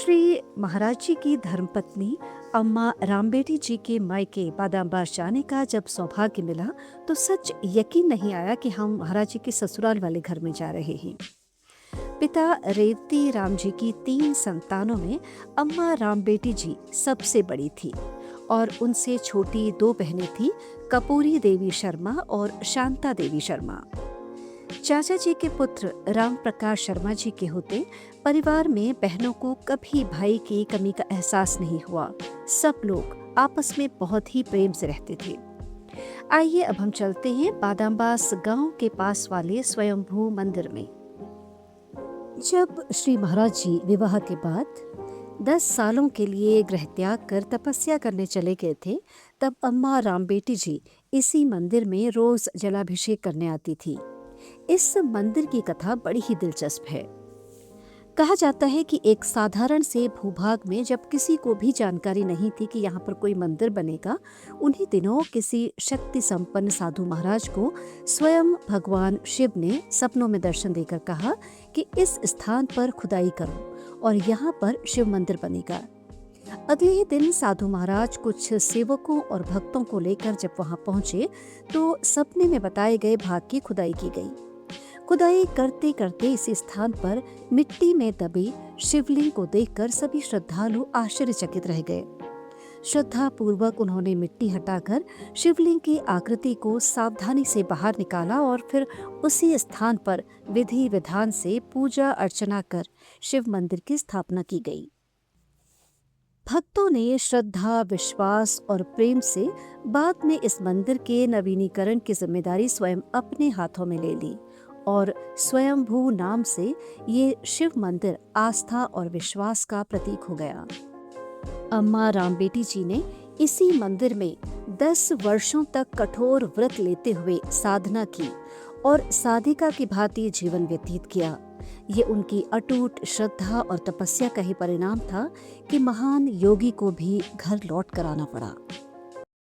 श्री महाराज जी की धर्मपत्नी अम्मा रामबेटी जी के मायके बादामबास जाने का जब सौभाग्य मिला तो सच यकीन नहीं आया कि हम महाराज जी के ससुराल वाले घर में जा रहे हैं। पिता रेवती राम जी की 3 संतानों में अम्मा रामबेटी जी सबसे बड़ी थी और उनसे छोटी 2 बहनें थी, कपूरी देवी शर्मा और शांता देवी शर्मा। चाचा जी के पुत्र राम प्रकाश शर्मा जी के होते परिवार में बहनों को कभी भाई की कमी का एहसास नहीं हुआ। सब लोग आपस में बहुत ही प्रेम से रहते थे। आइए अब हम चलते हैं बादामबास गांव के पास वाले स्वयंभू मंदिर में। जब श्री महाराज जी विवाह के बाद 10 सालों के लिए गृह त्याग कर तपस्या करने चले गए थे, तब अम्मा रामबेटी जी इसी मंदिर में रोज जलाभिषेक करने आती थी। इस मंदिर की कथा बड़ी ही दिलचस्प है। कहा जाता है कि एक साधारण से भूभाग में जब किसी को भी जानकारी नहीं थी कि यहाँ पर कोई मंदिर बनेगा, उन्हीं दिनों किसी शक्ति संपन्न साधु महाराज को स्वयं भगवान शिव ने सपनों में दर्शन देकर कहा कि इस स्थान पर खुदाई करो और यहाँ पर शिव मंदिर बनेगा। अगले ही दिन साधु महाराज कुछ सेवकों और भक्तों को लेकर जब वहां पहुंचे तो सपने में बताए गए भाग की खुदाई की गई। खुदाई करते करते इसी स्थान पर मिट्टी में दबे शिवलिंग को देखकर सभी श्रद्धालु आश्चर्यचकित रह गए। श्रद्धा पूर्वक उन्होंने मिट्टी हटाकर शिवलिंग की आकृति को सावधानी से बाहर निकाला और फिर उसी स्थान पर विधि विधान से पूजा अर्चना कर शिव मंदिर की स्थापना की गई। भक्तों ने श्रद्धा, विश्वास और प्रेम से बाद में इस मंदिर के नवीनीकरण की जिम्मेदारी स्वयं अपने हाथों में ले ली और स्वयंभू नाम से ये शिव मंदिर आस्था और विश्वास का प्रतीक हो गया। अम्मा रामबेटी जी ने इसी मंदिर में 10 वर्षों तक कठोर व्रत लेते हुए साधना की और साधिका की भांति जीवन व्यतीत किया। ये उनकी अटूट श्रद्धा और तपस्या का ही परिणाम था कि महान योगी को भी घर लौट कर आना पड़ा।